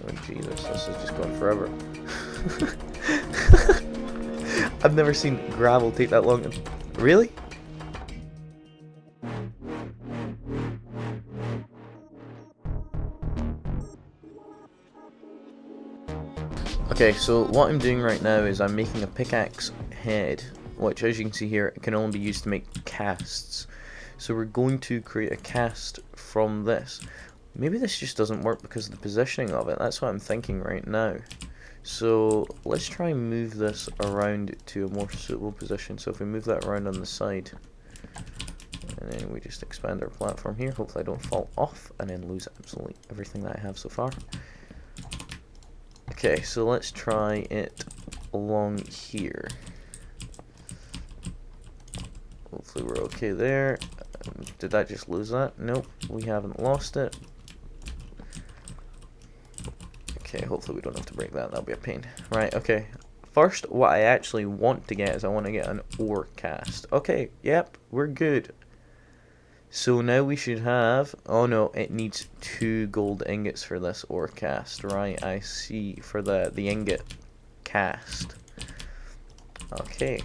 Oh Jesus, this is just going forever. I've never seen gravel take that long. Really? Okay, so what I'm doing right now is I'm making a pickaxe head, which as you can see here, can only be used to make casts. So we're going to create a cast from this. Maybe this just doesn't work because of the positioning of it. That's what I'm thinking right now. So let's try and move this around to a more suitable position. So if we move that around on the side, and then we just expand our platform here, hopefully I don't fall off and then lose absolutely everything that I have so far. Okay, so let's try it along here. Hopefully we're okay there. Did I just lose that? Nope, we haven't lost it. Okay, hopefully we don't have to break that. That'll be a pain. Right, okay. First, what I actually want to get is I want to get an ore cast. Okay, yep, we're good. So now we should have... Oh no, it needs 2 gold ingots for this ore cast. Right, I see. For the ingot cast. Okay.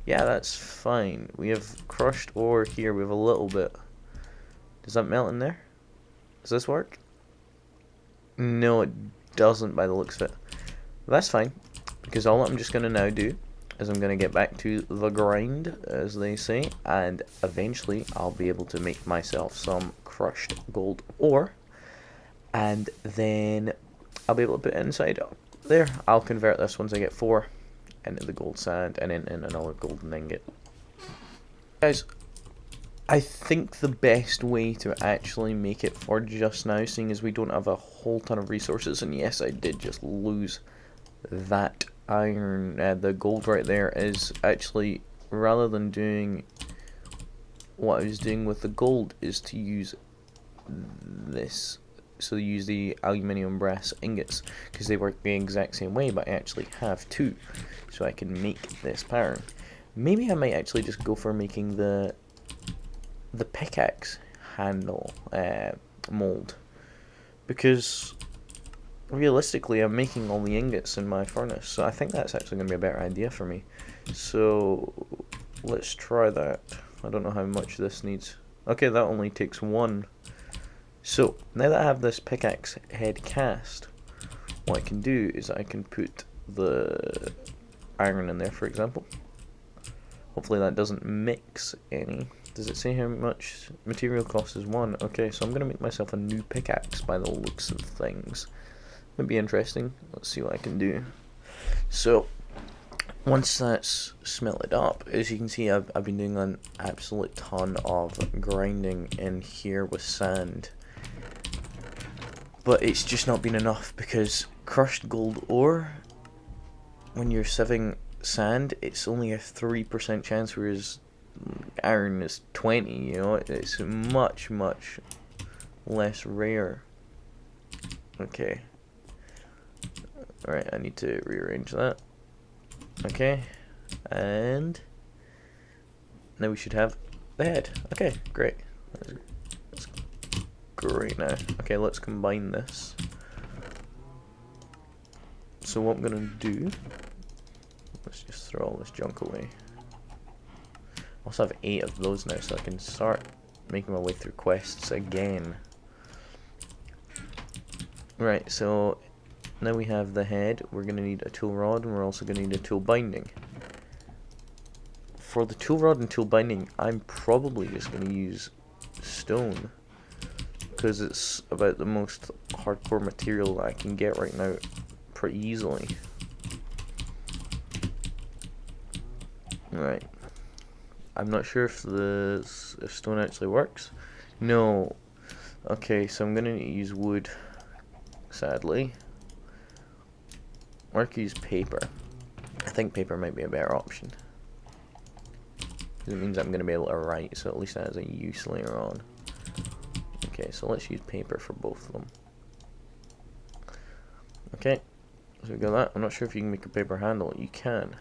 Yeah, that's fine. We have crushed ore here. We have a little bit. Does that melt in there? Does this work? No, it doesn't by the looks of it. That's fine. Because all I'm just going to now do is I'm going to get back to the grind, as they say, and eventually I'll be able to make myself some crushed gold ore, and then I'll be able to put it inside there. I'll convert this once I get 4 into the gold sand and in another golden ingot. Guys, I think the best way to actually make it for just now, seeing as we don't have a whole ton of resources, and yes, I did just lose that iron, the gold right there, is actually, rather than doing what I was doing with the gold, is to use this. So use the aluminium brass ingots, because they work the exact same way, but I actually have 2, so I can make this pattern. Maybe I might actually just go for making the pickaxe handle mold, because realistically I'm making all the ingots in my furnace, so I think that's actually going to be a better idea for me. So let's try that. I don't know how much this needs. Okay, that only takes 1. So now that I have this pickaxe head cast, what I can do is I can put the iron in there, for example. Hopefully that doesn't mix any. Does it say how much material cost is 1? Okay, so I'm going to make myself a new pickaxe by the looks of things. Would be interesting. Let's see what I can do. So once that's smelted up, as you can see, I've been doing an absolute ton of grinding in here with sand, but it's just not been enough, because crushed gold ore, when you're sieving sand, it's only a 3% chance, whereas iron is 20. You know, it's much less rare. Okay. Alright, I need to rearrange that. Okay, and now we should have the head. Okay, great. That's great now. Okay, let's combine this. So what I'm going to do, let's just throw all this junk away. I also have 8 of those now, so I can start making my way through quests again. Right, so now we have the head. We're going to need a tool rod, and we're also going to need a tool binding. For the tool rod and tool binding, I'm probably just going to use stone, because it's about the most hardcore material that I can get right now pretty easily. Right. I'm not sure if if stone actually works. No. Okay, so I'm going to use wood, sadly. Or I could use paper. I think paper might be a better option, because it means I'm going to be able to write, so at least that has a use later on. Okay, so let's use paper for both of them. Okay, so we got that. I'm not sure if you can make a paper handle. You can.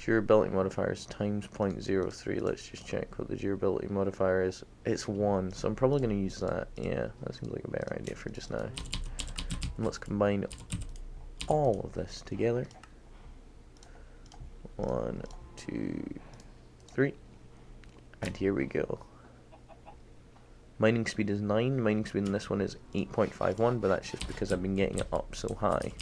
Durability modifier is times 0.03. Let's just check what the durability modifier is. It's 1, so I'm probably going to use that. Yeah, that seems like a better idea for just now. And let's combine all of this together. 1, 2, 3. And here we go. Mining speed is 9. Mining speed in this one is 8.51, but that's just because I've been getting it up so high.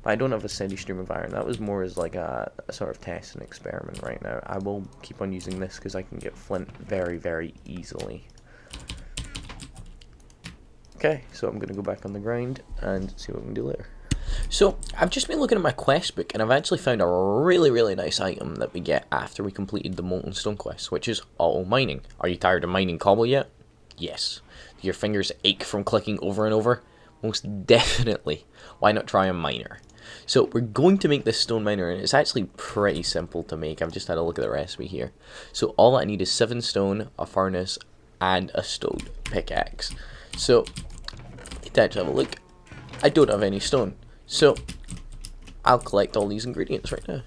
But I don't have a steady stream of iron. That was more as like a sort of test and experiment right now. I will keep on using this because I can get flint very, very easily. Okay, so I'm going to go back on the grind and see what we can do later. So, I've just been looking at my quest book, and I've actually found a really, really nice item that we get after we completed the Molten Stone quest, which is auto mining. Are you tired of mining cobble yet? Yes. Do your fingers ache from clicking over and over? Most definitely. Why not try a miner? So, we're going to make this stone miner, and it's actually pretty simple to make. I've just had a look at the recipe here. So, all I need is 7 stone, a furnace, and a stone pickaxe. So, let's have a look. I don't have any stone. So, I'll collect all these ingredients right now.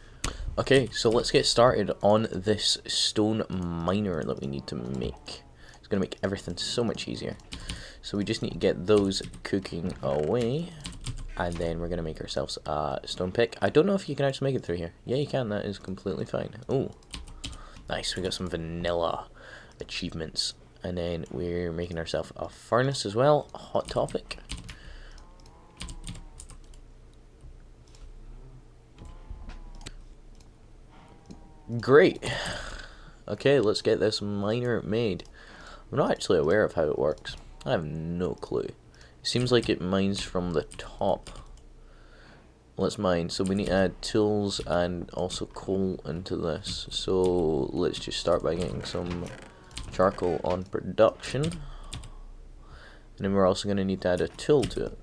Okay, so let's get started on this stone miner that we need to make. It's going to make everything so much easier. So we just need to get those cooking away. And then we're going to make ourselves a stone pick. I don't know if you can actually make it through here. Yeah, you can. That is completely fine. Oh, nice. We got some vanilla achievements. And then we're making ourselves a furnace as well. A hot topic. Great. Okay, let's get this miner made. I'm not actually aware of how it works. I have no clue. It seems like it mines from the top. Let's mine. So we need to add tools and also coal into this. So let's just start by getting some charcoal on production. And then we're also going to need to add a tool to it.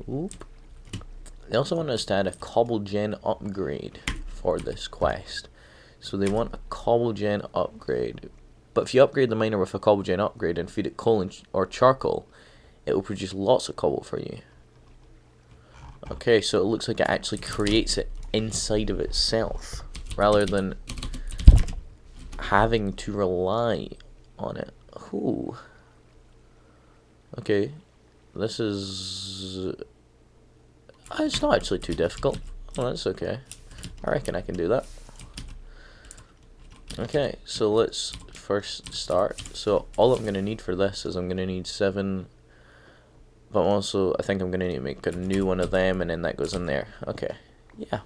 Oop. They also want us to add a cobble gen upgrade for this quest. So they want a cobble gen upgrade. But if you upgrade the miner with a cobble gen upgrade and feed it coal or charcoal, it will produce lots of cobble for you. Okay, so it looks like it actually creates it inside of itself rather than having to rely on it. Ooh. Okay, this is... it's not actually too difficult. Oh, that's okay. I reckon I can do that. Okay, so let's first start. So all I'm going to need for this is I'm going to need 7, but also I think I'm going to need to make a new one of them, and then that goes in there. Okay, yeah.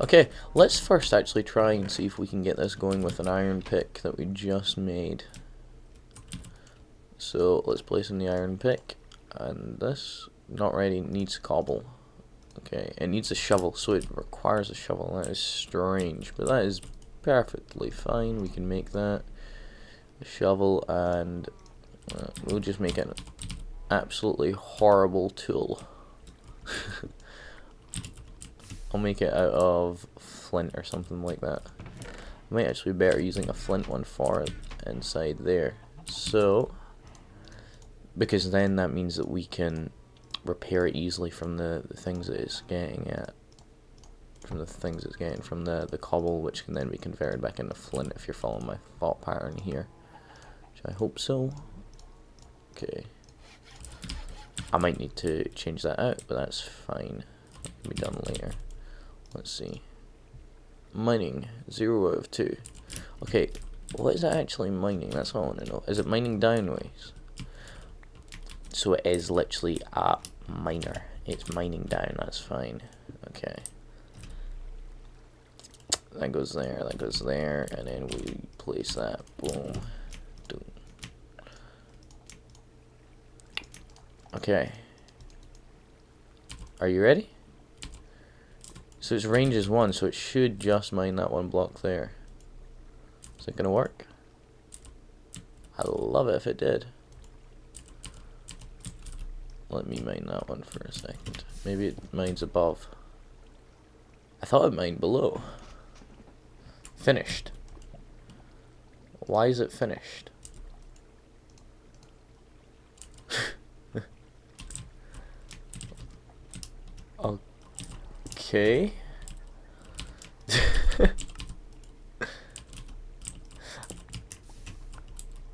Okay, let's first actually try and see if we can get this going with an iron pick that we just made. So let's place in the iron pick, and this, not ready, needs cobble. Okay, it needs a shovel, so it requires a shovel. That is strange, but that is perfectly fine. We can make that a shovel, and we'll just make an absolutely horrible tool. I'll make it out of flint or something like that. I might actually be better using a flint one for it inside there. So, because then that means that we can repair it easily from the things that it's getting at. From the things it's getting from the cobble, which can then be converted back into flint if you're following my thought pattern here. Which I hope so. Okay. I might need to change that out, but that's fine. That can be done later. Let's see. Mining, 0 out of 2. Okay, what is it actually mining? That's all I want to know. Is it mining downways? So it is literally a miner. It's mining down, that's fine. Okay. That goes there, and then we place that. Boom. Boom. Okay. Are you ready? So its range is 1, so it should just mine that one block there. Is it gonna work? I'd love it if it did. Let me mine that one for a second. Maybe it mines above. I thought it mined below. Finished. Why is it finished? Okay.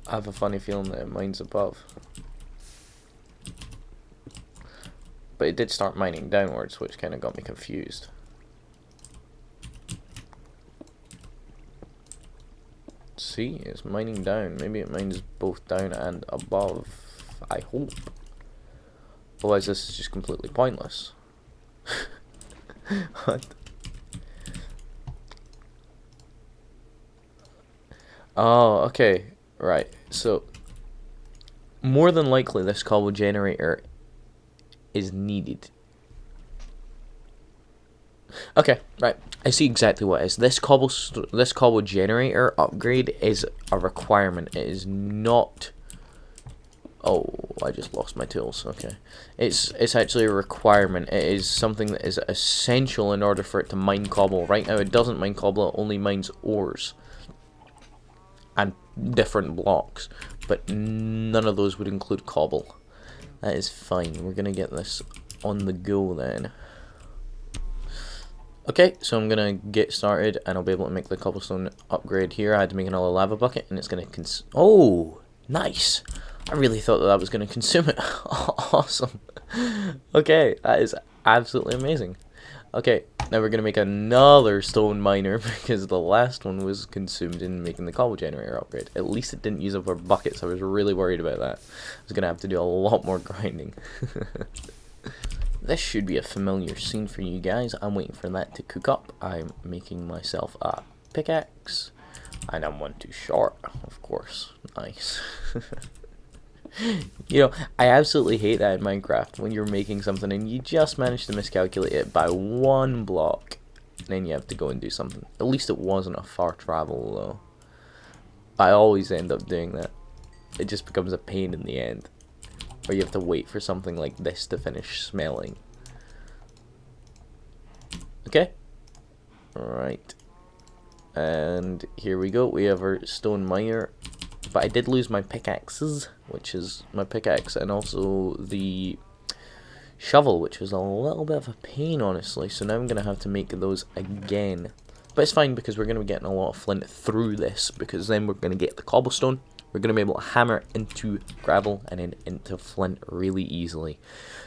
I have a funny feeling that it mines above. But it did start mining downwards, which kind of got me confused. See, it's mining down. Maybe it mines both down and above. I hope. Otherwise, this is just completely pointless. What? Oh, okay. Right. So, more than likely, this cobble generator is needed. Okay, right. I see exactly what it is. This cobble generator upgrade is a requirement. It is not. Oh, I just lost my tools. Okay, it's actually a requirement. It is something that is essential in order for it to mine cobble. Right now, it doesn't mine cobble. It only mines ores and different blocks, but none of those would include cobble. That is fine. We're gonna get this on the go then. Okay, so I'm gonna get started and I'll be able to make the cobblestone upgrade here. I had to make another lava bucket and it's gonna oh, nice. I really thought that was gonna consume it. Awesome. Okay, that is absolutely amazing. Okay, now we're gonna make another stone miner because the last one was consumed in making the cobble generator upgrade. At least it didn't use up our buckets. I was really worried about that. I was gonna have to do a lot more grinding. This should be a familiar scene for you guys. I'm waiting for that to cook up. I'm making myself a pickaxe. And I'm one too short, of course. Nice. You know, I absolutely hate that in Minecraft when you're making something and you just manage to miscalculate it by one block. And then you have to go and do something. At least it wasn't a far travel though. I always end up doing that. It just becomes a pain in the end. Or you have to wait for something like this to finish smelling. Okay. Alright. And here we go. We have our stone miner. But I did lose my pickaxes, which is my pickaxe, and also the shovel, which was a little bit of a pain, honestly. So now I'm going to have to make those again. But it's fine because we're going to be getting a lot of flint through this, because then we're going to get the cobblestone. We're going to be able to hammer into gravel and then into flint really easily.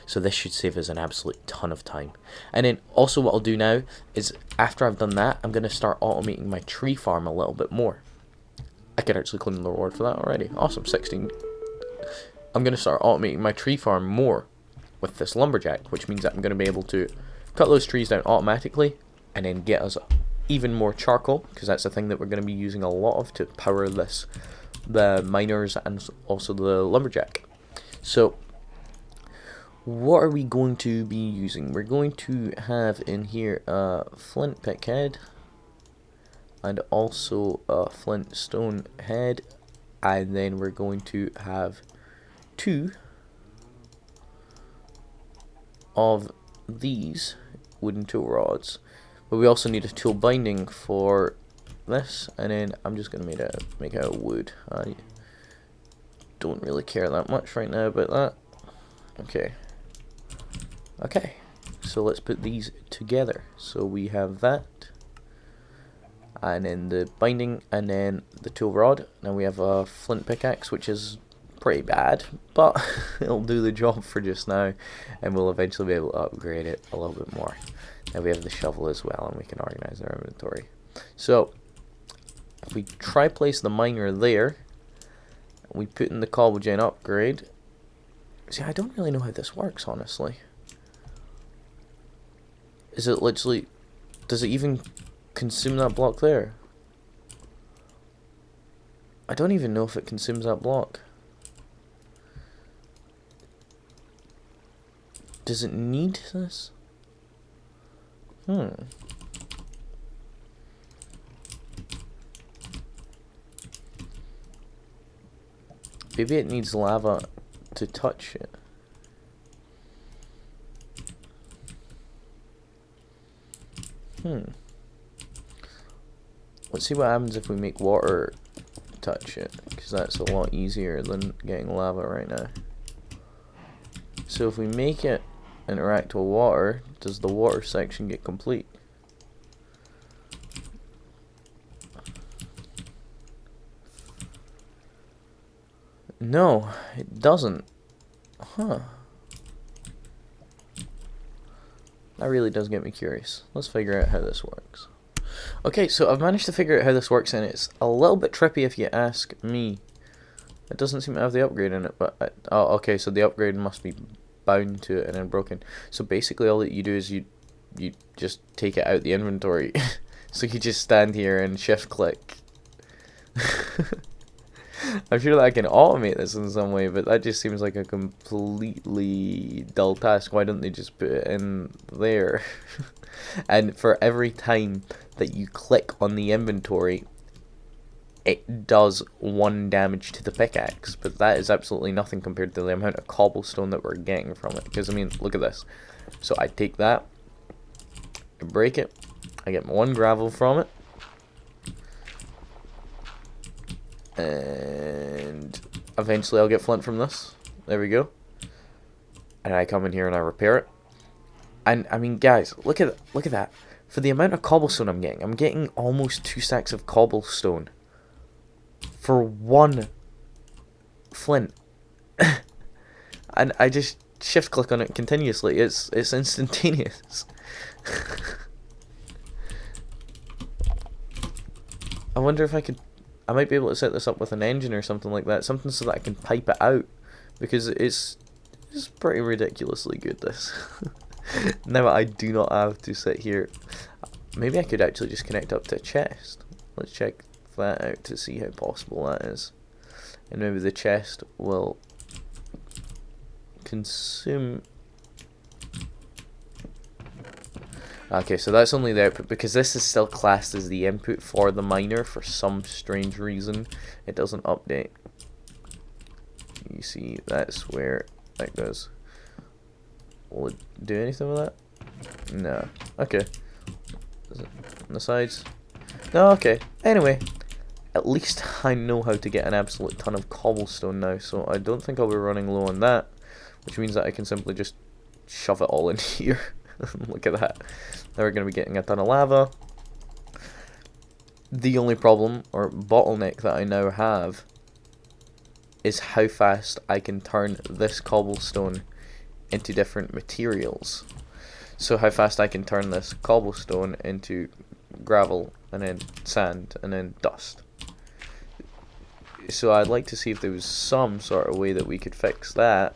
So this should save us an absolute ton of time. And then also what I'll do now is after I've done that, I'm going to start automating my tree farm a little bit more. I could actually claim the reward for that already. Awesome, 16. I'm going to start automating my tree farm more with this lumberjack, which means that I'm going to be able to cut those trees down automatically and then get us even more charcoal, because that's the thing that we're going to be using a lot of to power this, the miners and also the lumberjack. So what are we going to be using? We're going to have in here a flint pick head and also a flint stone head, and then we're going to have 2 of these wooden tool rods, but we also need a tool binding for this, and then I'm just going to make out of wood. I don't really care that much right now about that. Okay, so let's put these together. So we have that, and then the binding, and then the tool rod. Now we have a flint pickaxe, which is pretty bad, but it'll do the job for just now, and we'll eventually be able to upgrade it a little bit more. Now we have the shovel as well, and we can organize our inventory. So if we try place the miner there, and we put in the cobble gen upgrade. See, I don't really know how this works, honestly. Is it literally, does it even consume that block there? I don't even know if it consumes that block. Does it need this? Maybe it needs lava to touch it. Let's see what happens if we make water touch it, because that's a lot easier than getting lava right now. So if we make it interact with water, does the water section get complete? No, it doesn't. Huh. That really does get me curious. Let's figure out how this works. Okay, so I've managed to figure out how this works, and it's a little bit trippy if you ask me. It doesn't seem to have the upgrade in it, but oh, okay, so the upgrade must be bound to it and then broken. So basically all that you do is you just take it out the inventory. So you just stand here and shift click. I'm sure that I can automate this in some way, but that just seems like a completely dull task. Why don't they just put it in there? And for every time that you click on the inventory, it does 1 damage to the pickaxe, but that is absolutely nothing compared to the amount of cobblestone that we're getting from it. Because, I mean, look at this. So I take that, I break it, I get 1 gravel from it, and eventually I'll get flint from this. There we go. And I come in here and I repair it. And I mean, guys, look at that. For the amount of cobblestone I'm getting almost 2 stacks of cobblestone for 1 flint. And I just shift click on it continuously. It's instantaneous. I wonder if I might be able to set this up with an engine or something like that, something so that I can pipe it out, because it's pretty ridiculously good, this. Now I do not have to sit here. Maybe I could actually just connect up to a chest. Let's check that out to see how possible that is. And maybe the chest will consume. Okay, so that's only the output, because this is still classed as the input for the miner. For some strange reason, it doesn't update. You see, that's where that goes. Will it do anything with that? No. Okay. Is it on the sides? No, okay. Anyway, at least I know how to get an absolute ton of cobblestone now, so I don't think I'll be running low on that, which means that I can simply just shove it all in here. Look at that. Now we're going to be getting a ton of lava. The only problem, or bottleneck, that I now have is how fast I can turn this cobblestone into different materials. So how fast I can turn this cobblestone into gravel, and then sand, and then dust. So I'd like to see if there was some sort of way that we could fix that.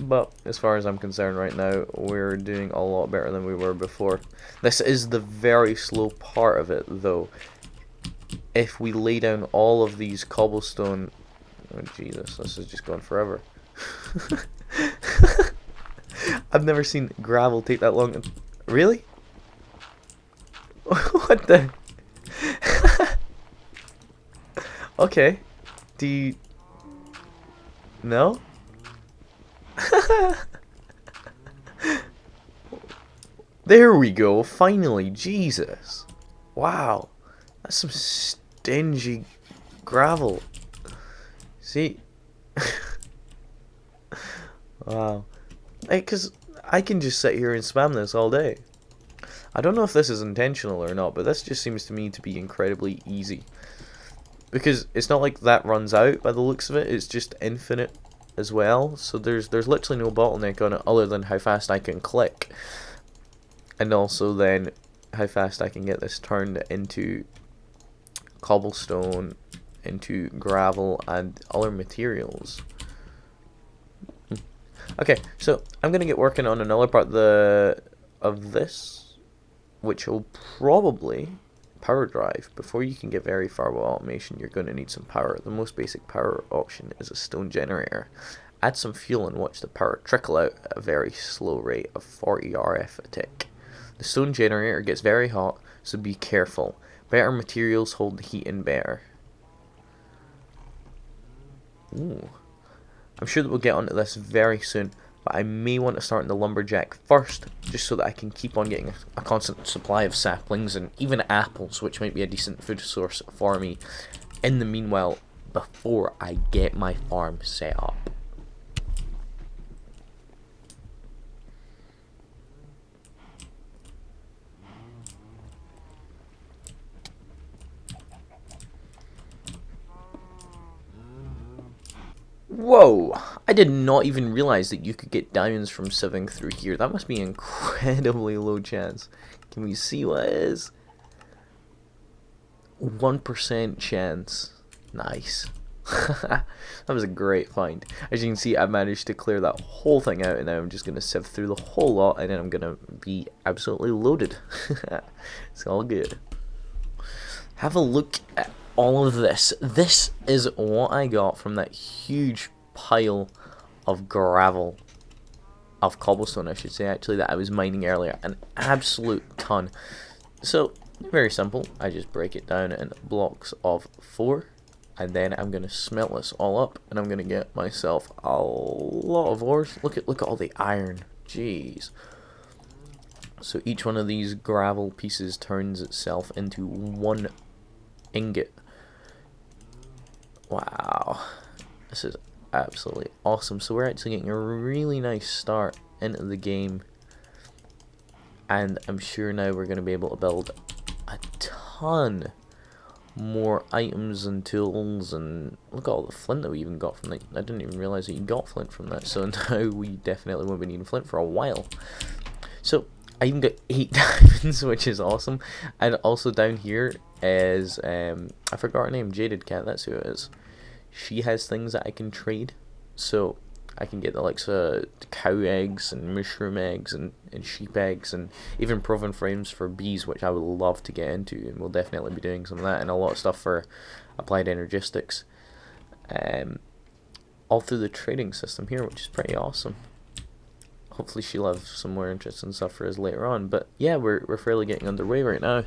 But as far as I'm concerned right now, we're doing a lot better than we were before. This is the very slow part of it, though. If we lay down all of these cobblestone... Oh, Jesus, this is just going forever. I've never seen gravel take that long. Really? What the... Okay. Do you... No? There we go, finally. Jesus. Wow. That's some stingy gravel. See? Wow. Hey, because I can just sit here and spam this all day. I don't know if this is intentional or not, but this just seems to me to be incredibly easy. Because it's not like that runs out by the looks of it, it's just infinite as well. So there's literally no bottleneck on it other than how fast I can click. And also then how fast I can get this turned into cobblestone, into gravel, and other materials. Okay, so I'm gonna get working on another part of this, which will probably power drive. Before you can get very far with automation, you're going to need some power. The most basic power option is a stone generator. Add some fuel and watch the power trickle out at a very slow rate of 40 RF a tick. The stone generator gets very hot, so be careful. Better materials hold the heat in better. Ooh. I'm sure that we'll get onto this very soon, but I may want to start in the lumberjack first, just so that I can keep on getting a constant supply of saplings and even apples, which might be a decent food source for me in the meanwhile, before I get my farm set up. Whoa, I did not even realize that you could get diamonds from sieving through here. That must be incredibly low chance. Can we see what it is? 1% chance. Nice. That was a great find. As you can see, I managed to clear that whole thing out, and now I'm just going to sieve through the whole lot, and then I'm going to be absolutely loaded. It's all good. Have a look at all of this. This is what I got from that huge pile of gravel, of cobblestone I should say, actually, that I was mining earlier. An absolute ton. So, very simple. I just break it down in blocks of 4. And then I'm going to smelt this all up, and I'm going to get myself a lot of ores. Look at all the iron. Jeez. So each one of these gravel pieces turns itself into 1 ingot. Wow. This is absolutely awesome. So we're actually getting a really nice start into the game. And I'm sure now we're going to be able to build a ton more items and tools, and look at all the flint that we even got from that. I didn't even realize that you got flint from that, so now we definitely won't be needing flint for a while. So I even got 8 diamonds, which is awesome. And also down here is I forgot her name, jadedcat, that's who it is. She has things that I can trade, so I can get the likes of cow eggs and mushroom eggs and sheep eggs, and even proven frames for bees, which I would love to get into, and we'll definitely be doing some of that, and a lot of stuff for applied energistics, all through the trading system here, which is pretty awesome. Hopefully she'll have some more interesting stuff for us later on, but yeah, we're fairly getting underway right now.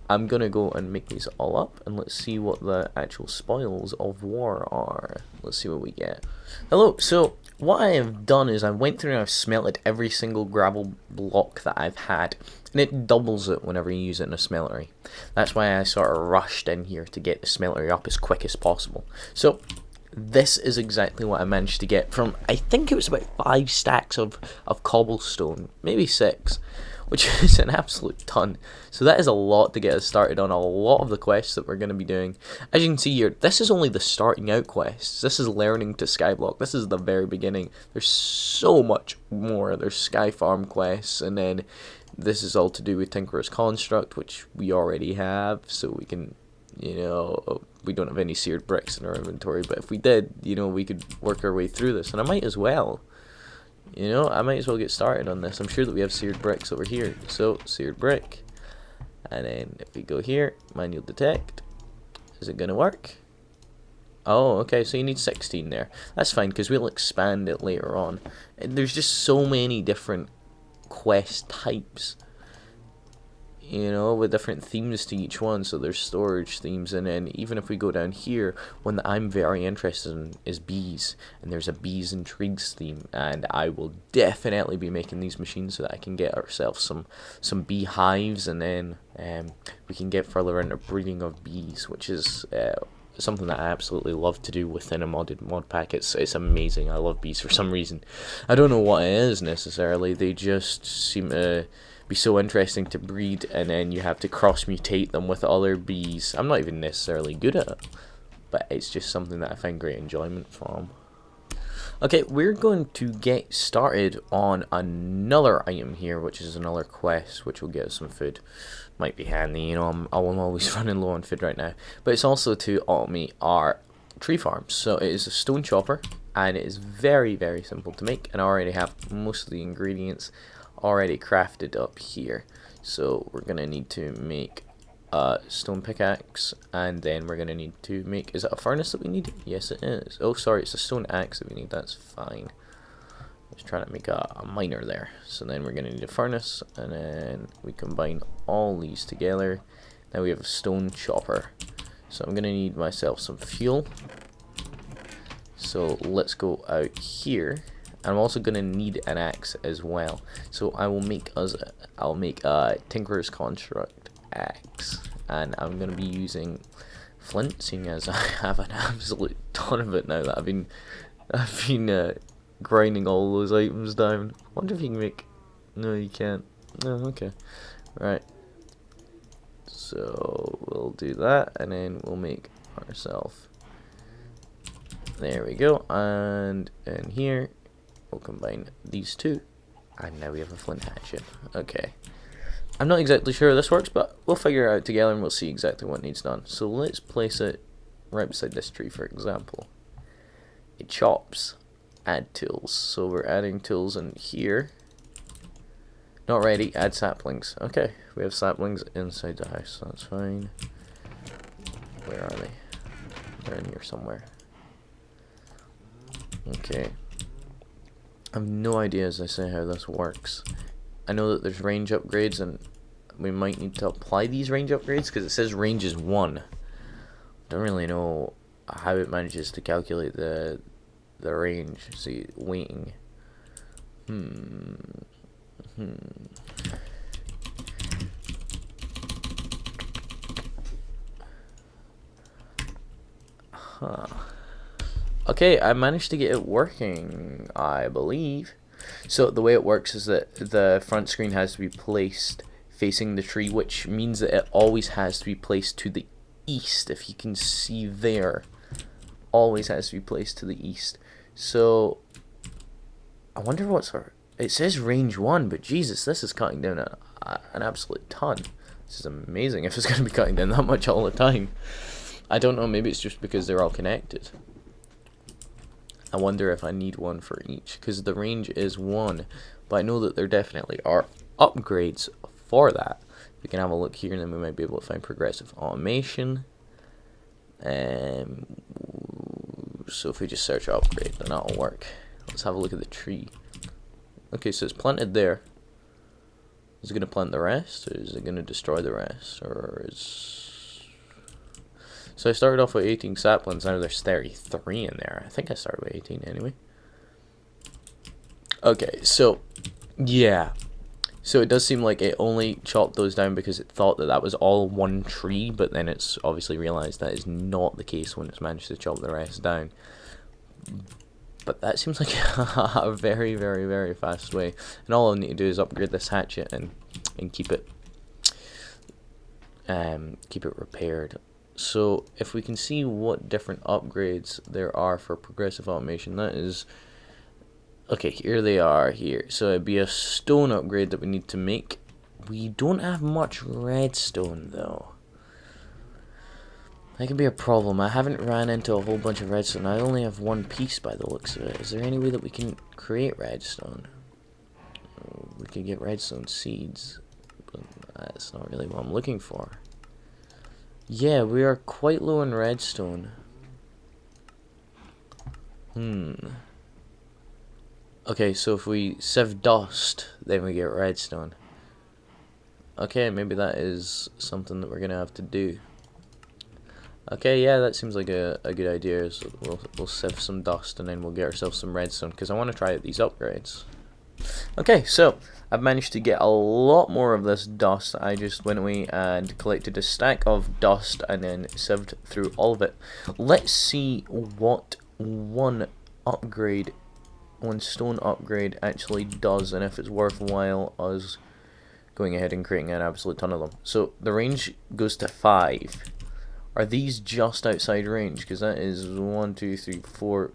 I'm gonna go and make these all up, and let's see what the actual spoils of war are. Let's see what we get. Hello, so what I have done is I went through and I've smelted every single gravel block that I've had, and it doubles it whenever you use it in a smeltery. That's why I sort of rushed in here to get the smeltery up as quick as possible. So this is exactly what I managed to get from, I think it was about 5 stacks of cobblestone, maybe 6. Which is an absolute ton. So that is a lot to get us started on a lot of the quests that we're going to be doing. As you can see here, this is only the starting out quests. This is learning to Skyblock. This is the very beginning. There's so much more. There's Sky Farm quests, and then this is all to do with Tinkerer's Construct, which we already have, so we can, you know, we don't have any seared bricks in our inventory, but if we did, you know, we could work our way through this, and I might as well. You know, I might as well get started on this. I'm sure that we have seared bricks over here. So, seared brick. And then if we go here, manual detect. Is it going to work? Oh, okay, so you need 16 there. That's fine, because we'll expand it later on. And there's just so many different quest types, you know, with different themes to each one. So there's storage themes, and then even if we go down here, one that I'm very interested in is bees, and there's a bees and trees theme, and I will definitely be making these machines so that I can get ourselves some bee hives, and then we can get further into breeding of bees, which is something that I absolutely love to do within a modded mod pack. It's amazing. I love bees for some reason. I don't know what it is necessarily. They just seem to be so interesting to breed, and then you have to cross mutate them with other bees. I'm not even necessarily good at it, but it's just something that I find great enjoyment from. Okay, we're going to get started on another item here, which is another quest, which will get us some food. Might be handy, you know, I'm always running low on food right now. But it's also to automate our tree farms. So it is a stone chopper, and it is very, very simple to make, and I already have most of the ingredients already crafted up here. So we're gonna need to make a stone pickaxe, and then we're gonna need to make, is it a furnace that we need? Yes it is. Oh sorry, it's a stone axe that we need. That's fine. I was trying to make a miner there. So then we're gonna need a furnace, and then we combine all these together. Now we have a stone chopper. So I'm gonna need myself some fuel. So let's go out here. I'm also gonna need an axe as well. So I'll make a Tinkerer's Construct axe, and I'm gonna be using flint, seeing as I have an absolute ton of it now that I've been grinding all those items down. I wonder if you can make. No, you can't. No, okay, right. So we'll do that, and then we'll make ourselves There we go. And in here, we'll combine these two. And now we have a flint hatchet. Okay. I'm not exactly sure how this works, but we'll figure it out together and we'll see exactly what needs done. So let's place it right beside this tree, for example. It chops. Add tools. So we're adding tools in here. Not ready. Add saplings. Okay. We have saplings inside the house. That's fine. Where are they? They're in here somewhere. Okay. I have no idea, as I say, how this works. I know that there's range upgrades, and we might need to apply these range upgrades, because it says range is 1. Don't really know how it manages to calculate the range. See, waiting. Huh. Okay, I managed to get it working, I believe. So the way it works is that the front screen has to be placed facing the tree, which means that it always has to be placed to the east. If you can see there, always has to be placed to the east. So I wonder what's our... It says range 1, but Jesus, this is cutting down an absolute ton. This is amazing if it's going to be cutting down that much all the time. I don't know, maybe it's just because they're all connected. I wonder if I need one for each, because the range is 1, but I know that there definitely are upgrades for that. We can have a look here, and then we might be able to find progressive automation. So if we just search upgrade, then that'll work. Let's have a look at the tree. Okay, so it's planted there. Is it going to plant the rest, or is it going to destroy the rest, or is... So I started off with 18 saplings, now there's 33 in there. I think I started with 18 anyway. Okay, so, yeah. So it does seem like it only chopped those down because it thought that that was all one tree, but then it's obviously realized that is not the case when it's managed to chop the rest down. But that seems like a very, very, very fast way. And all I need to do is upgrade this hatchet and keep it repaired. So if we can see what different upgrades there are for progressive automation, that is... Okay, here they are here. So it'd be a stone upgrade that we need to make. We don't have much redstone though. That could be a problem. I haven't ran into a whole bunch of redstone. I only have one piece by the looks of it. Is there any way that we can create redstone? We could get redstone seeds, but that's not really what I'm looking for. Yeah, we are quite low in redstone. Okay, so if we sieve dust, then we get redstone. Okay, maybe that is something that we're gonna have to do. Okay, yeah, that seems like a good idea. So we'll sieve some dust and then we'll get ourselves some redstone, because I want to try out these upgrades. Okay, so I've managed to get a lot more of this dust. I just went away and collected a stack of dust and then sieved through all of it. Let's see what one stone upgrade actually does, and if it's worthwhile us going ahead and creating an absolute ton of them. So the range goes to 5. Are these just outside range? Because that is 1, 2, 3, 4.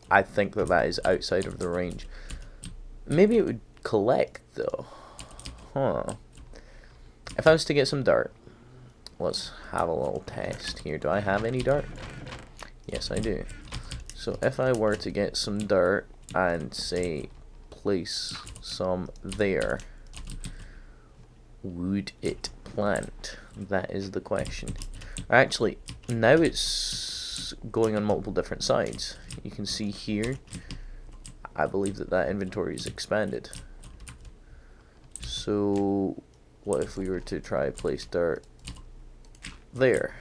I think that is outside of the range. Maybe it would collect though. Huh. If I was to get some dirt, let's have a little test here. Do I have any dirt? Yes, I do. So if I were to get some dirt and say place some there, would it plant? That is the question. Actually, now it's going on multiple different sides. You can see here, I believe that inventory is expanded. So what if we were to try place dirt there,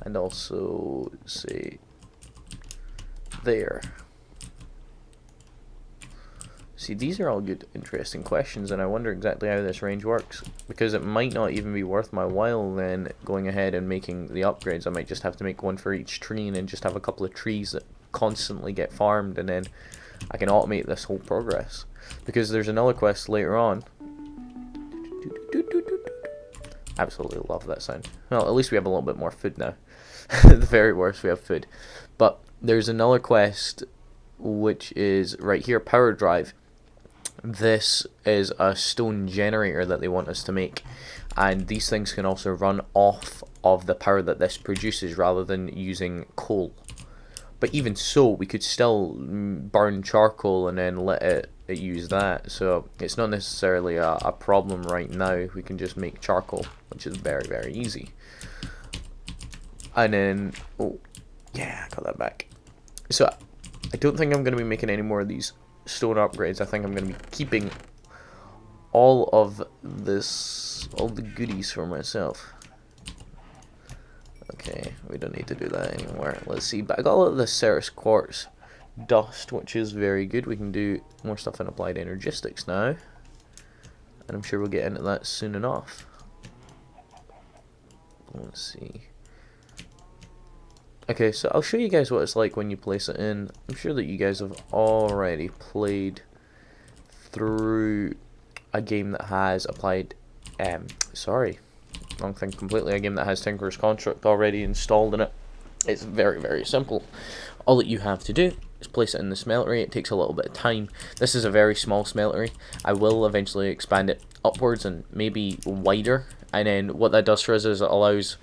and also say there? See, these are all good, interesting questions, and I wonder exactly how this range works, because it might not even be worth my while then going ahead and making the upgrades. I might just have to make one for each tree and then just have a couple of trees that constantly get farmed, and then I can automate this whole progress. Because there's another quest later on. Absolutely love that sound. Well, at least we have a little bit more food now. At the very worst, we have food. But there's another quest which is right here, power drive. This is a stone generator that they want us to make, and these things can also run off of the power that this produces rather than using coal. But even so, we could still burn charcoal and then let it use that. So it's not necessarily a problem right now. We can just make charcoal, which is very, very easy. And then, oh, yeah, I got that back. So I don't think I'm going to be making any more of these stone upgrades. I think I'm going to be keeping all of this, all the goodies for myself. Okay, we don't need to do that anymore. Let's see, but I got a lot of the Ceres quartz dust, which is very good. We can do more stuff in applied energistics now, and I'm sure we'll get into that soon enough. Let's see. Okay, so I'll show you guys what it's like when you place it in. I'm sure that you guys have already played through a game that has applied, sorry, wrong thing completely, a game that has Tinker's Construct already installed in it. It's very, very simple. All that you have to do is place it in the smeltery. It takes a little bit of time. This is a very small smeltery. I will eventually expand it upwards and maybe wider, and then what that does for us is it allows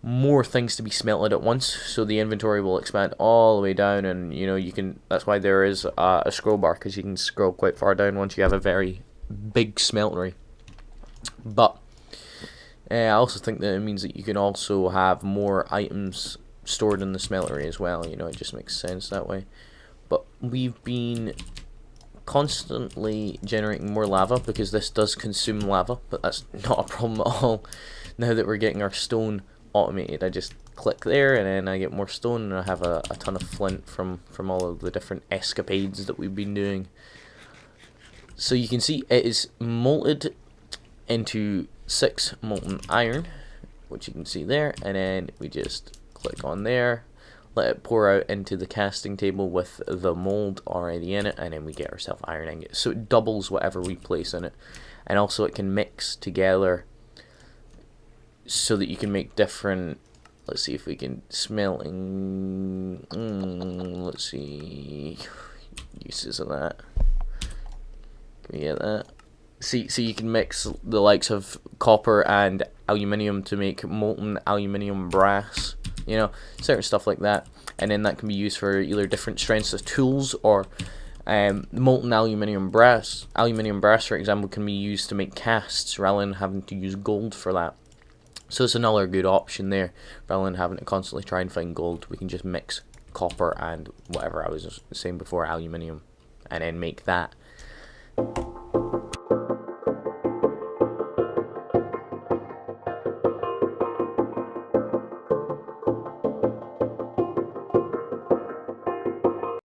more things to be smelted at once, so the inventory will expand all the way down, and you know, you can, that's why there is a scroll bar, because you can scroll quite far down once you have a very big smeltery. But I also think that it means that you can also have more items stored in the smeltery as well. You know, it just makes sense that way. But we've been constantly generating more lava, because this does consume lava, but that's not a problem at all. Now that we're getting our stone automated, I just click there and then I get more stone, and I have a ton of flint from all of the different escapades that we've been doing. So you can see it is molted into 6 molten iron, which you can see there, and then we just click on there, let it pour out into the casting table with the mold already in it, and then we get ourselves iron ingots. So it doubles whatever we place in it, and also it can mix together so that you can make different, let's see if we can, smelting, let's see, uses of that. Can we get that? See, you can mix the likes of copper and aluminium to make molten aluminium brass, you know, certain stuff like that, and then that can be used for either different strengths of tools, or molten aluminium brass. Aluminium brass, for example, can be used to make casts rather than having to use gold for that. So it's another good option there. Rather than having to constantly try and find gold, we can just mix copper and whatever I was saying before, aluminium, and then make that.